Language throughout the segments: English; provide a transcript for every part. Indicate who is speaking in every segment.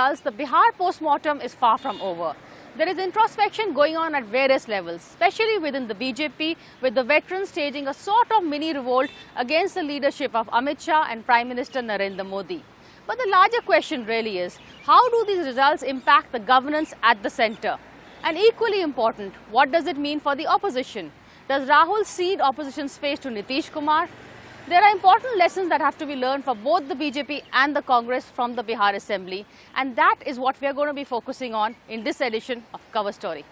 Speaker 1: results, the Bihar post-mortem is far from over. There is introspection going on at various levels, especially within the BJP, with the veterans staging a sort of mini revolt against the leadership of Amit Shah and Prime Minister Narendra Modi. But the larger question really is, how do these results impact the governance at the centre? And equally important, what does it mean for the opposition? Does Rahul cede opposition space to Nitish Kumar? There are important lessons that have to be learned for both the BJP and the Congress from the Bihar Assembly, and that is what we are going to be focusing on in this edition of Cover Story.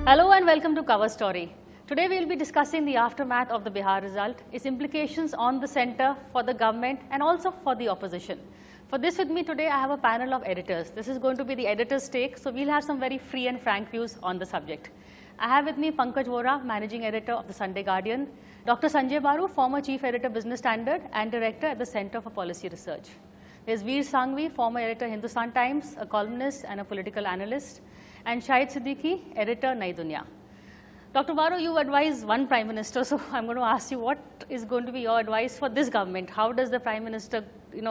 Speaker 1: Hello and welcome to Cover Story. Today we will be discussing the aftermath of the Bihar result, its implications on the centre, for the government and also for the opposition. For this with me today, I have a panel of editors. This is going to be the editor's take, so we'll have some very free and frank views on the subject. I have with me Pankaj Vora, Managing Editor of the Sunday Guardian, Dr. Sanjay Baru, former Chief Editor, Business Standard and Director at the Centre for Policy Research. There's Veer Sanghvi, former Editor, Hindustan Times, a columnist and a political analyst, and Shahid Siddiqui, Editor, Nayi Duniya. Dr. Baru, you advise one Prime Minister, so I'm going to ask you, what is going to be your advice for this government? How does the Prime Minister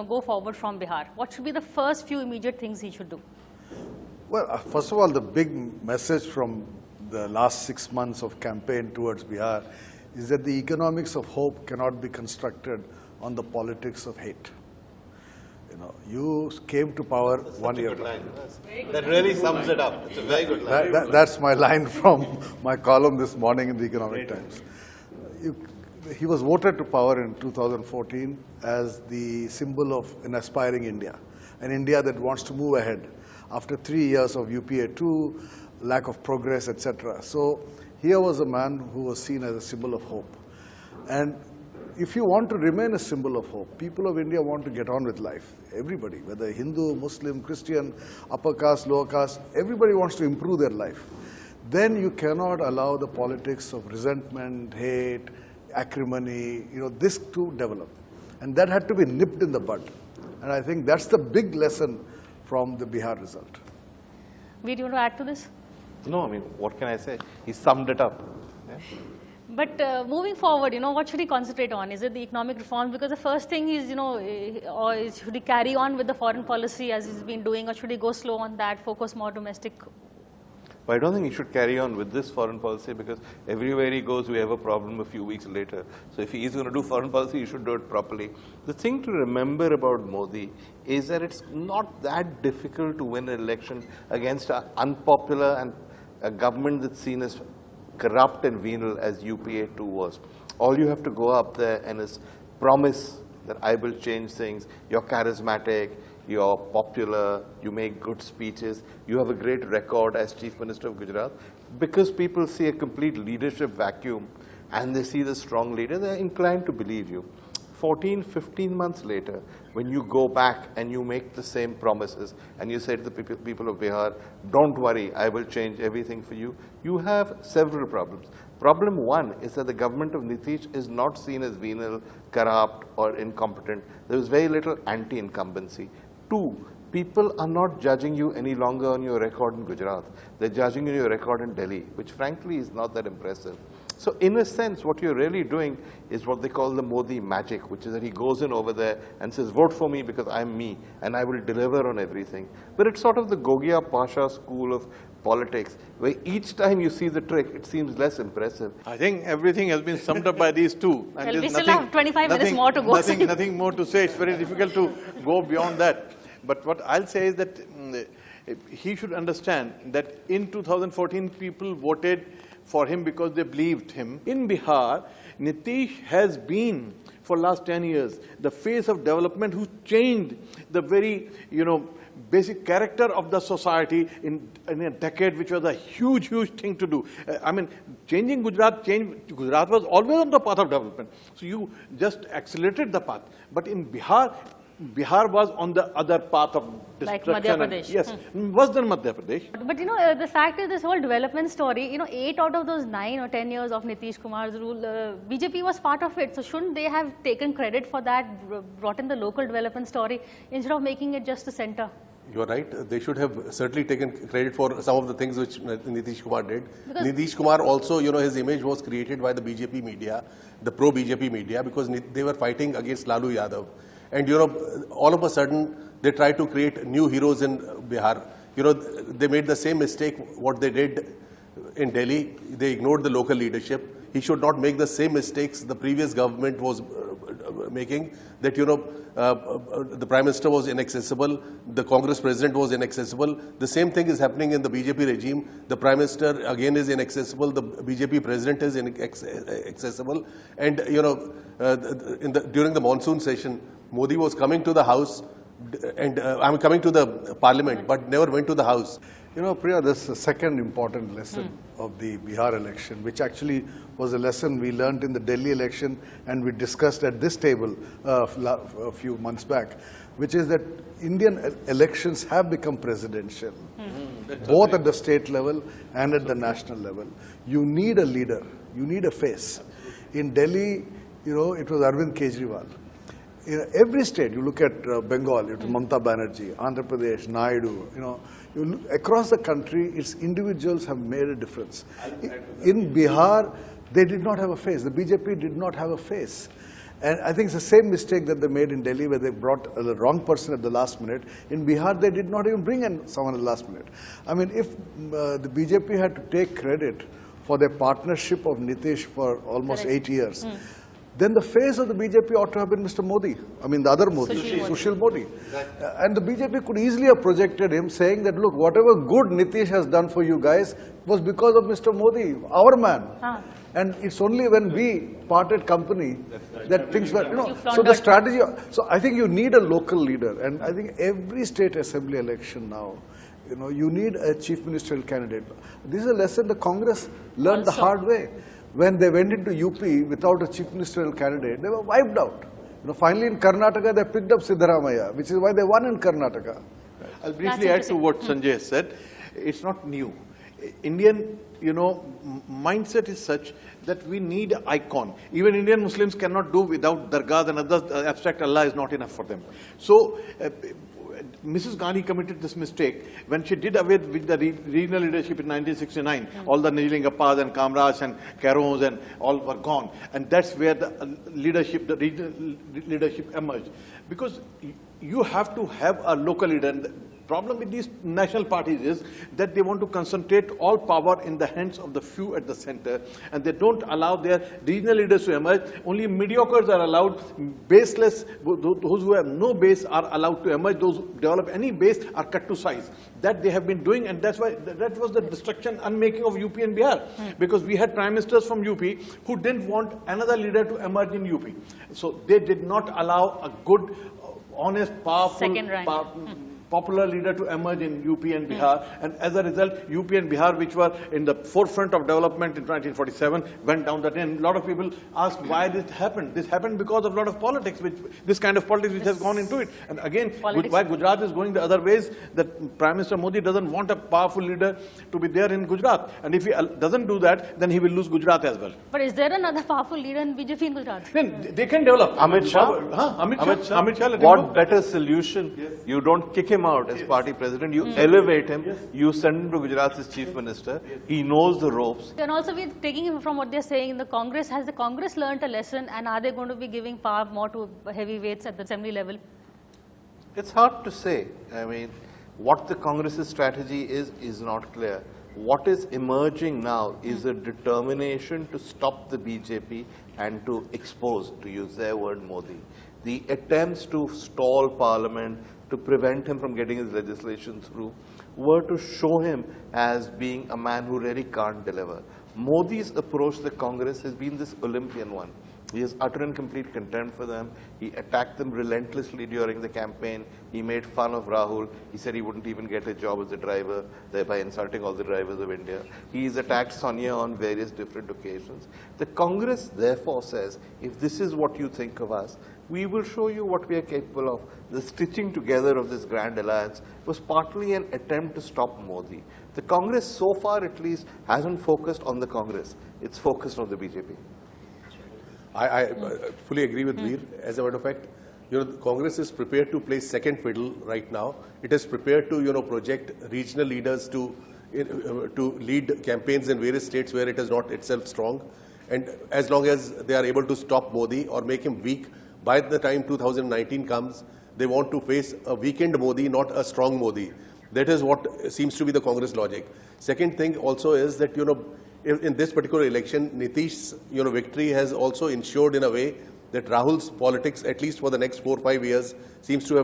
Speaker 1: go forward from Bihar? What should be the first few immediate things he should do?
Speaker 2: Well, first of all, the big message from the last 6 months of campaign towards Bihar is that the economics of hope cannot be constructed on the politics of hate. You came to power 1 year ago.
Speaker 3: That really sums it up. It's a very good line.
Speaker 2: That's my line from my column this morning in the Economic Times. He was voted to power in 2014 as the symbol of an aspiring India, an India that wants to move ahead after 3 years of UPA 2, lack of progress, etc. So here was a man who was seen as a symbol of hope. And if you want to remain a symbol of hope, people of India want to get on with life. Everybody, whether Hindu, Muslim, Christian, upper caste, lower caste, everybody wants to improve their life. Then you cannot allow the politics of resentment, hate, acrimony, this to develop. And that had to be nipped in the bud. And I think that's the big lesson from the Bihar result.
Speaker 1: Veer, do you want to add to this?
Speaker 3: No, I mean, what can I say? He summed it up. Yeah.
Speaker 1: But moving forward, what should he concentrate on? Is it the economic reforms? Because the first thing is, or should he carry on with the foreign policy as he's been doing, or should he go slow on that, focus more domestic?
Speaker 3: But I don't think he should carry on with this foreign policy, because everywhere he goes, we have a problem a few weeks later. So if he is going to do foreign policy, he should do it properly. The thing to remember about Modi is that it's not that difficult to win an election against an unpopular and a government that's seen as corrupt and venal as UPA 2 was. All you have to go up there and is promise that I will change things. You're charismatic, you're popular, you make good speeches, you have a great record as Chief Minister of Gujarat. Because people see a complete leadership vacuum and they see the strong leader, they're inclined to believe you. 14, 15 months later, when you go back and you make the same promises and you say to the people of Bihar, don't worry, I will change everything for you, you have several problems. Problem one is that the government of Nitish is not seen as venal, corrupt or incompetent. There is very little anti-incumbency. Two, people are not judging you any longer on your record in Gujarat. They're judging you on your record in Delhi, which frankly is not that impressive. So in a sense, what you're really doing is what they call the Modi magic, which is that he goes in over there and says, vote for me because I'm me, and I will deliver on everything. But it's sort of the Gogia Pasha school of politics, where each time you see the trick, it seems less impressive.
Speaker 4: I think everything has been summed up by these two. And
Speaker 1: well, we still have 25 minutes more to go.
Speaker 4: Nothing more to say. It's very difficult to go beyond that. But what I'll say is that he should understand that in 2014, people voted for him because they believed him. In Bihar, Nitish has been, for last 10 years, the face of development who changed the very, basic character of the society in a decade, which was a huge thing to do. I mean, changing Gujarat was always on the path of development. So you just accelerated the path. But in Bihar was on the other path of destruction.
Speaker 1: Like Madhya Pradesh.
Speaker 4: Yes, worse than Madhya Pradesh.
Speaker 1: But the fact is, this whole development story, 8 out of those 9 or 10 years of Nitish Kumar's rule, BJP was part of it. So shouldn't they have taken credit for that, brought in the local development story, instead of making it just the center?
Speaker 5: You're right. They should have certainly taken credit for some of the things which Nitish Kumar did.
Speaker 1: Because
Speaker 5: Nitish Kumar also, his image was created by the BJP media, the pro-BJP media, because they were fighting against Lalu Yadav. And, all of a sudden, they tried to create new heroes in Bihar. They made the same mistake what they did in Delhi. They ignored the local leadership. He should not make the same mistakes the previous government was making, that, the Prime Minister was inaccessible, the Congress President was inaccessible. The same thing is happening in the BJP regime. The Prime Minister again is inaccessible, the BJP President is inaccessible. And, during the monsoon session, Modi was coming to the House, and coming to the Parliament, but never went to the House.
Speaker 2: Priya, this is the second important lesson of the Bihar election, which actually was a lesson we learned in the Delhi election and we discussed at this table a few months back, which is that Indian elections have become presidential, both at the state level and at the national level. You need a leader, you need a face. In Delhi, it was Arvind Kejriwal. In every state, you look at Bengal, it's Mamata Banerjee, Andhra Pradesh, Naidu, you look across the country, its individuals have made a difference. In Bihar, they did not have a face. The BJP did not have a face. And I think it's the same mistake that they made in Delhi where they brought the wrong person at the last minute. In Bihar, they did not even bring in someone at the last minute. I mean, if the BJP had to take credit for their partnership of Nitish for almost 8 years, then the face of the BJP ought to have been Mr. Modi. I mean, the other Modi, Sushil Modi. Exactly. And the BJP could easily have projected him saying that, look, whatever good Nitish has done for you guys was because of Mr. Modi, our man. And it's only when we parted company that things were, so the strategy, so I think you need a local leader. And I think every state assembly election now, you need a chief ministerial candidate. This is a lesson the Congress learned the hard way. When they went into UP without a chief ministerial candidate, they were wiped out. Finally in Karnataka, they picked up Siddaramaiah, which is why they won in Karnataka.
Speaker 4: I'll briefly add to what Sanjay said. It's not new. Indian, mindset is such that we need an icon. Even Indian Muslims cannot do without dargahs and others. Abstract Allah is not enough for them. So, Mrs. Gandhi committed this mistake when she did away with the regional leadership in 1969. All the Nijiling Appas and Kamraj and Karons and all were gone. And that's where the leadership, the regional leadership emerged. Because you have to have a local leader. And the problem with these national parties is that they want to concentrate all power in the hands of the few at the center, and they don't allow their regional leaders to emerge. Only mediocres are allowed, baseless, those who have no base are allowed to emerge, those who develop any base are cut to size. That they have been doing, and that's why that was the destruction, unmaking of UP and Bihar. Because we had prime ministers from UP who didn't want another leader to emerge in UP. So they did not allow a good, honest, powerful, popular leader to emerge in UP and Bihar. And as a result, UP and Bihar, which were in the forefront of development in 1947, went down the drain. A lot of people ask why this happened. This happened because of a lot of politics, this kind of politics which has gone into it. And again, why Gujarat is going the other ways, that Prime Minister Modi doesn't want a powerful leader to be there in Gujarat. And if he doesn't do that, then he will lose Gujarat as well.
Speaker 1: But is there another powerful leader in BJP in Gujarat?
Speaker 4: Then they can develop.
Speaker 3: Amit Shah?
Speaker 4: Amit Shah.
Speaker 3: What better solution? Yes. You don't kick him out as party president, you elevate him, you send him to Gujarat as chief minister, he knows the ropes.
Speaker 1: And also we're taking him from what they're saying in the Congress. Has the Congress learned a lesson, and are they going to be giving power more to heavyweights at the assembly level?
Speaker 3: It's hard to say. I mean, what the Congress's strategy is not clear. What is emerging now is a determination to stop the BJP and to expose, to use their word, Modi. The attempts to stall parliament, to prevent him from getting his legislation through, were to show him as being a man who really can't deliver. Modi's approach to the Congress has been this Olympian one. He has utter and complete contempt for them. He attacked them relentlessly during the campaign. He made fun of Rahul. He said he wouldn't even get a job as a driver, thereby insulting all the drivers of India. He's attacked Sonia on various different occasions. The Congress therefore says, if this is what you think of us, we will show you what we are capable of. The stitching together of this grand alliance was partly an attempt to stop Modi. The Congress, so far at least, hasn't focused on the Congress. It's focused on the BJP.
Speaker 5: I fully agree with Veer. As a matter of fact, Congress is prepared to play second fiddle right now. It is prepared to, project regional leaders to lead campaigns in various states where it is not itself strong. And as long as they are able to stop Modi or make him weak, by the time 2019 comes, they want to face a weakened Modi, not a strong Modi. That is what seems to be the Congress logic. Second thing also is that, in this particular election, Nitish's, victory has also ensured in a way that Rahul's politics, at least for the next 4 or 5 years, seems to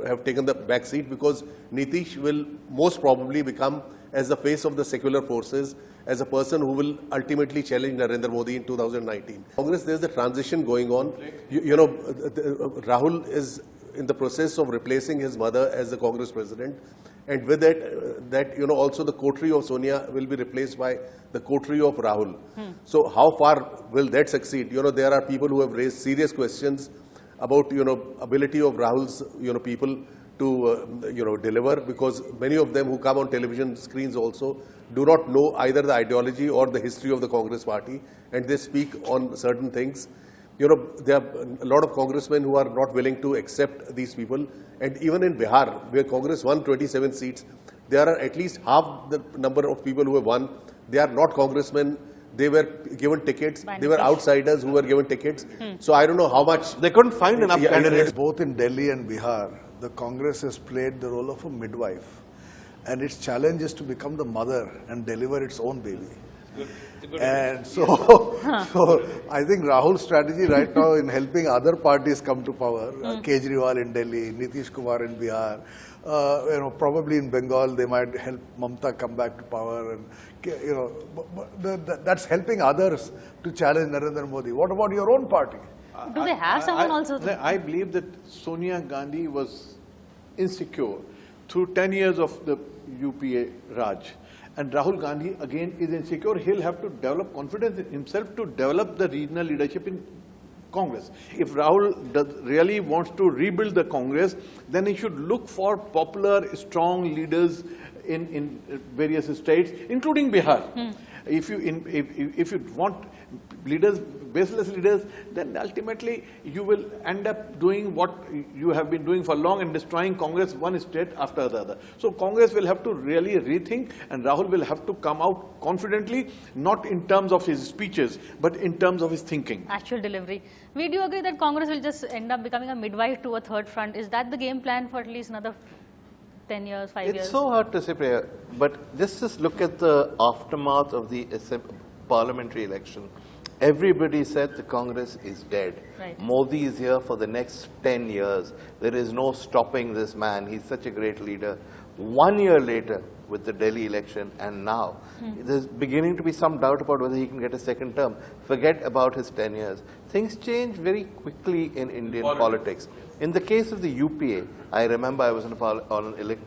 Speaker 5: have taken the back seat, because Nitish will most probably become, as the face of the secular forces, as a person who will ultimately challenge Narendra Modi in 2019. Congress, there's a transition going on. Rahul is in the process of replacing his mother as the Congress president. And with that, also the coterie of Sonia will be replaced by the coterie of Rahul. So how far will that succeed? There are people who have raised serious questions about, ability of Rahul's, people to, deliver, because many of them who come on television screens also do not know either the ideology or the history of the Congress party, and they speak on certain things. There are a lot of congressmen who are not willing to accept these people. And even in Bihar, where Congress won 27 seats, there are at least half the number of people who have won. They are not congressmen. They were given tickets. They were outsiders who were given tickets. So I don't know how much.
Speaker 3: They couldn't find enough candidates.
Speaker 2: Both in Delhi and Bihar, the Congress has played the role of a midwife. And its challenge is to become the mother and deliver its own baby. And so I think Rahul's strategy right now in helping other parties come to power, Kejriwal in Delhi, Nitish Kumar in Bihar, probably in Bengal they might help Mamta come back to power, and that's helping others to challenge Narendra Modi. What about your own party?
Speaker 1: Do they have someone also?
Speaker 4: I believe that Sonia Gandhi was insecure through 10 years of the UPA Raj. And Rahul Gandhi again is insecure. He'll have to develop confidence in himself to develop the regional leadership in Congress. If Rahul really wants to rebuild the Congress, then he should look for popular, strong leaders in various states, including Bihar. If you want leaders, baseless leaders, then ultimately you will end up doing what you have been doing for long and destroying Congress one state after the other. So Congress will have to really rethink, and Rahul will have to come out confidently, not in terms of his speeches, but in terms of his thinking.
Speaker 1: Actual delivery. We do agree that Congress will just end up becoming a midwife to a third front. Is that the game plan for at least another 10 years, 5 years?
Speaker 3: It's so hard to say, Priya, but just look at the aftermath of the parliamentary election. Everybody said the Congress is dead.
Speaker 1: Right.
Speaker 3: Modi is here for the next 10 years. There is no stopping this man. He's such a great leader. 1 year later, with the Delhi election, and now, there's beginning to be some doubt about whether he can get a second term. Forget about his 10 years. Things change very quickly in Indian politics. In the case of the UPA, I remember I was on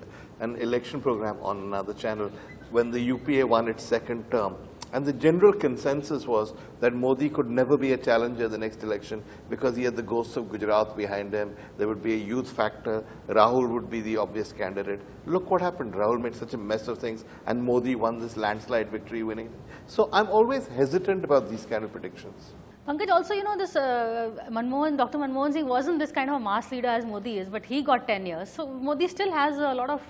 Speaker 3: an election program on another channel when the UPA won its second term. And the general consensus was that Modi could never be a challenger the next election because he had the ghosts of Gujarat behind him. There would be a youth factor. Rahul would be the obvious candidate. Look what happened. Rahul made such a mess of things, and Modi won this landslide victory winning. So I'm always hesitant about these kind of predictions.
Speaker 1: Pankaj, also, this Dr. Manmohan Singh wasn't this kind of a mass leader as Modi is, but he got 10 years. So Modi still has a lot of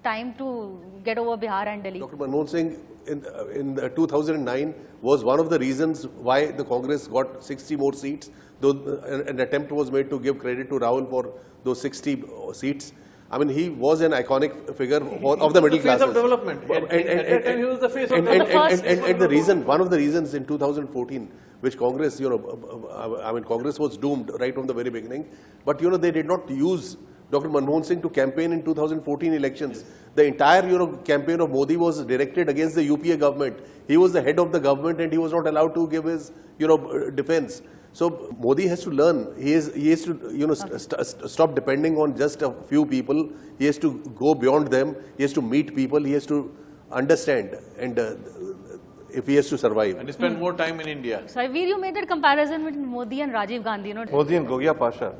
Speaker 1: time to get over Bihar and Delhi.
Speaker 5: Dr. Manmohan Singh in 2009 was one of the reasons why the Congress got 60 more seats, though an attempt was made to give credit to Rahul for those 60 seats. I mean, he was an iconic figure of the middle classes.
Speaker 4: Face of development. At that time, he was the face of development.
Speaker 5: And the reason, one of the reasons in 2014, which Congress, Congress was doomed right from the very beginning. But, they did not use Dr. Manmohan Singh to campaign in 2014 elections. The entire, campaign of Modi was directed against the UPA government. He was the head of the government and he was not allowed to give his, defense. So Modi has to learn. He has to, stop depending on just a few people. He has to go beyond them. He has to meet people. He has to understand, and if he has to survive.
Speaker 4: And spend more time in India.
Speaker 1: So you made that comparison between Modi and Rajiv Gandhi.
Speaker 3: Modi and Gogia Pasha.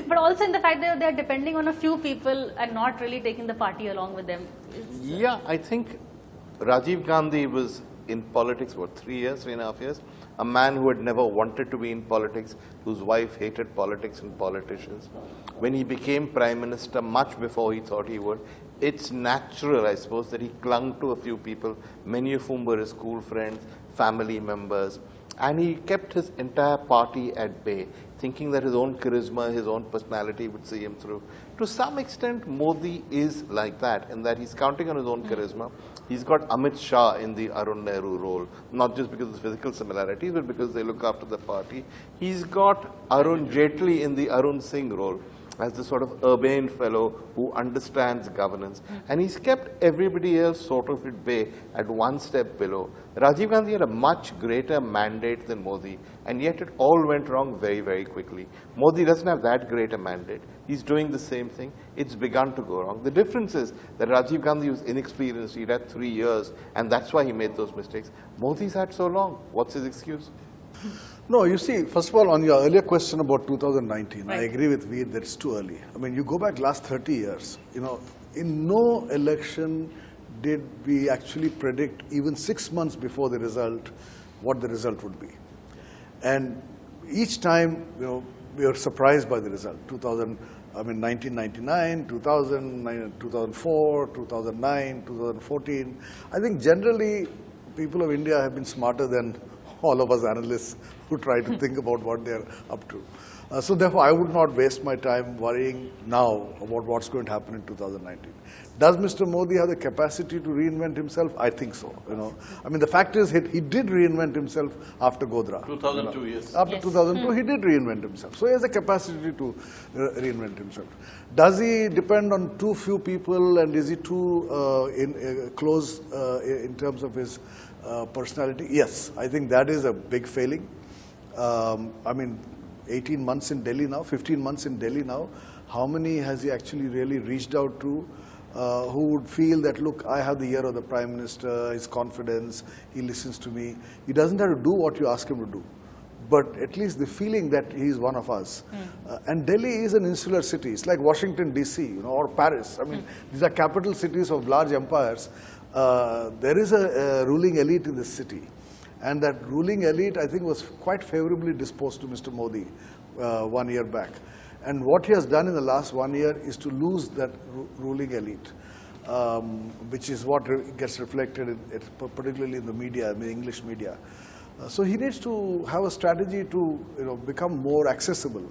Speaker 1: But also in the fact that they are depending on a few people and not really taking the party along with them.
Speaker 3: Yeah, I think Rajiv Gandhi was in politics, 3.5 years? a man who had never wanted to be in politics, whose wife hated politics and politicians. When he became Prime Minister, much before he thought he would, it's natural, I suppose, that he clung to a few people, many of whom were his school friends, family members, and he kept his entire party at bay, thinking that his own charisma, his own personality would see him through. To some extent, Modi is like that, in that he's counting on his own charisma. He's got Amit Shah in the Arun Nehru role, not just because of physical similarities, but because they look after the party. He's got Arun Jaitley in the Arun Singh role, as the sort of urbane fellow who understands governance. And he's kept everybody else sort of at bay, at one step below. Rajiv Gandhi had a much greater mandate than Modi, and yet it all went wrong very, very quickly. Modi doesn't have that great a mandate. He's doing the same thing. It's begun to go wrong. The difference is that Rajiv Gandhi was inexperienced. He'd had 3 years, and that's why he made those mistakes. Modi's had so long. What's his excuse?
Speaker 2: No, you see, first of all, on your earlier question about 2019,
Speaker 1: Right.
Speaker 2: I agree with Veer that it's too early. I mean, you go back last 30 years, in no election did we actually predict, even 6 months before the result, what the result would be. And each time, we were surprised by the result. 1999, 2000, 2004, 2009, 2014. I think generally, people of India have been smarter than all of us analysts who try to think about what they're up to. So therefore, I would not waste my time worrying now about what's going to happen in 2019. Does Mr. Modi have the capacity to reinvent himself? I think so. I mean, the fact is, he did reinvent himself after Godhra.
Speaker 4: 2002, yes.
Speaker 2: After 2002, he did reinvent himself. So he has the capacity to reinvent himself. Does he depend on too few people, and is he too close in terms of his personality? Yes, I think that is a big failing. 18 months in Delhi now, 15 months in Delhi now, how many has he actually really reached out to who would feel that, look, I have the ear of the Prime Minister, his confidence, he listens to me. He doesn't have to do what you ask him to do, but at least the feeling that he is one of us. And Delhi is an insular city. It's like Washington, D.C., or Paris. I mean, these are capital cities of large empires. There is a ruling elite in this city. And that ruling elite, I think, was quite favorably disposed to Mr. Modi 1 year back. And what he has done in the last 1 year is to lose that ruling elite, which is what gets reflected, particularly in the media, in the English media. So he needs to have a strategy to become more accessible.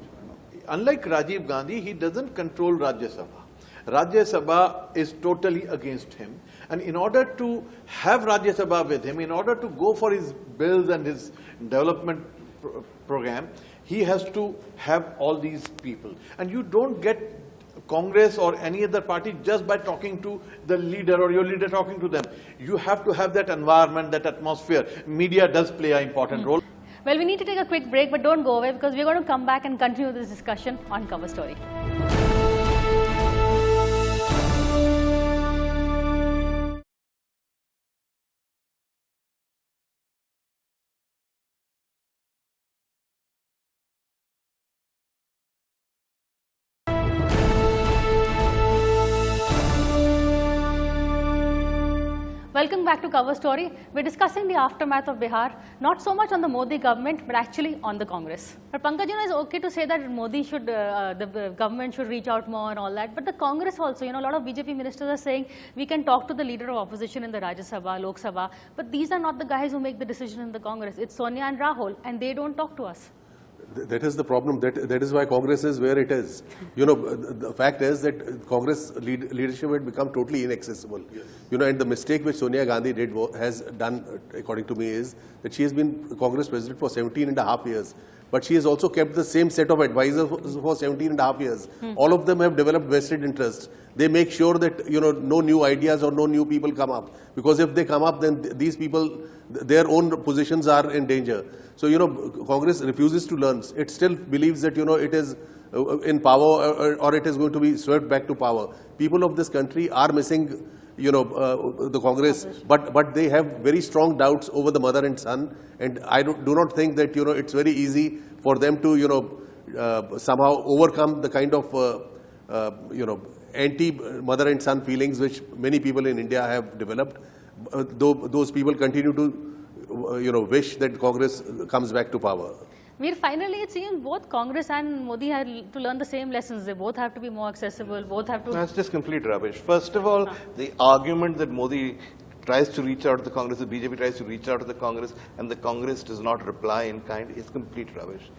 Speaker 4: Unlike Rajiv Gandhi, he doesn't control Rajya Sabha. Rajya Sabha is totally against him. And in order to have Rajya Sabha with him, in order to go for his bills and his development program, he has to have all these people. And you don't get Congress or any other party just by talking to the leader or your leader talking to them. You have to have that environment, that atmosphere. Media does play an important role.
Speaker 1: Well, we need to take a quick break, but don't go away because we're going to come back and continue this discussion on Cover Story. Welcome back to Cover Story. We're discussing the aftermath of Bihar, not so much on the Modi government, but actually on the Congress. But Pankaj, it's okay to say that Modi should, the government should reach out more and all that, but the Congress also, a lot of BJP ministers are saying we can talk to the leader of opposition in the Rajya Sabha, Lok Sabha, but these are not the guys who make the decision in the Congress. It's Sonia and Rahul, and they don't talk to us.
Speaker 5: That is the problem. That is why Congress is where it is. The fact is that Congress leadership had become totally inaccessible. Yes. And the mistake which Sonia Gandhi has done, according to me, is that she has been Congress president for 17 and a half years. But she has also kept the same set of advisors for 17 and a half years. All of them have developed vested interests. They make sure that, no new ideas or no new people come up. Because if they come up, then these people, their own positions are in danger. So, Congress refuses to learn. It still believes that, it is in power or it is going to be swept back to power. People of this country are missing, the Congress, but they have very strong doubts over the mother and son. And I do not think that, it's very easy for them to, somehow overcome the kind of, anti-mother and son feelings which many people in India have developed. Though those people continue to wish that Congress comes back to power.
Speaker 1: Finally, it seems both Congress and Modi had to learn the same lessons. They both have to be more accessible, both have to...
Speaker 3: That's just complete rubbish. First of all, the argument that Modi tries to reach out to the Congress, the BJP tries to reach out to the Congress, and the Congress does not reply in kind is complete rubbish.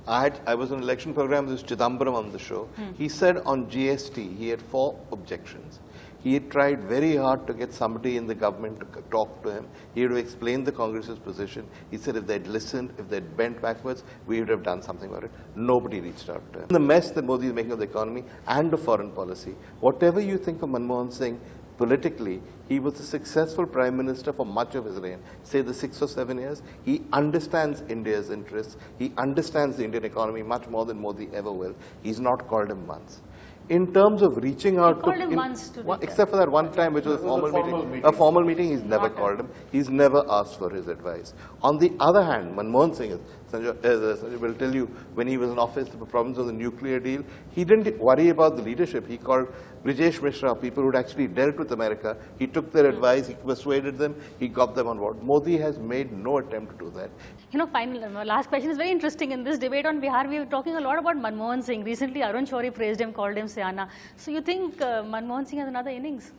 Speaker 3: I was on an election program, there was Chidambaram on the show. He said on GST, he had 4 objections. He had tried very hard to get somebody in the government to talk to him. He had to explain the Congress's position. He said if they'd listened, if they'd bent backwards, we would have done something about it. Nobody reached out to him. The mess that Modi is making of the economy and of foreign policy, whatever you think of Manmohan Singh, politically, he was a successful prime minister for much of his reign, say the 6 or 7 years. He understands India's interests. He understands the Indian economy much more than Modi ever will. He's not called him once. In terms of reaching out
Speaker 1: called him once to
Speaker 3: except for that one time, which was a formal meeting, he's never called him. He's never asked for his advice. On the other hand, Manmohan Singh, Sanjay will tell you, when he was in office, the problems of the nuclear deal, he didn't worry about the leadership. He called Brijesh Mishra, people who had actually dealt with America. He took their advice, he persuaded them, he got them on board. Modi has made no attempt to do that.
Speaker 1: My last question is very interesting. In this debate on Bihar, we were talking a lot about Manmohan Singh. Recently, Arun Shourie praised him, called him Siana. So you think Manmohan Singh has another innings?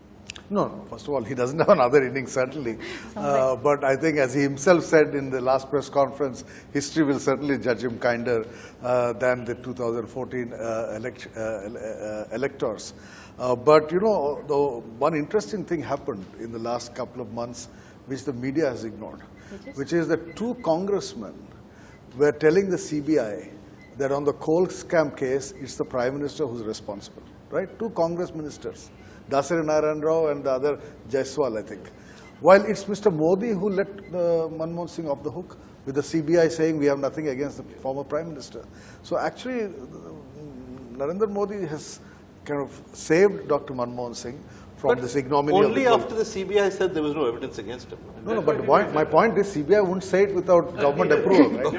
Speaker 2: No, first of all, he doesn't have another innings, certainly. But I think, as he himself said in the last press conference, history will certainly judge him kinder than the 2014 electors. But, the one interesting thing happened in the last couple of months, which the media has ignored, which is that 2 congressmen were telling the CBI that on the coal scam case, it's the Prime Minister who's responsible, right? 2 Congress ministers. Dasari Narendra Rao and the other Jaiswal, I think. While it's Mr. Modi who let Manmohan Singh off the hook, with the CBI saying we have nothing against the former Prime Minister. So actually, Narendra Modi has kind of saved Dr. Manmohan Singh from this ignominy.
Speaker 6: Only after the CBI said there was no evidence against him.
Speaker 2: No, but my point is CBI wouldn't say it without government approval, right?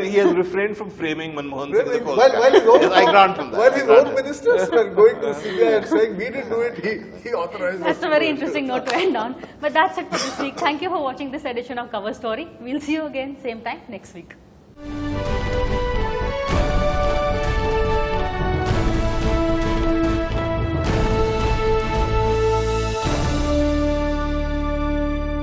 Speaker 3: He has refrained from framing Manmohan Singh as a false
Speaker 2: I
Speaker 3: grant him that.
Speaker 2: While his own ministers were going to the CBI and saying we didn't do it, he authorized it.
Speaker 1: That's a very interesting note to end on. But that's it for this week. Thank you for watching this edition of Cover Story. We'll see you again, same time next week.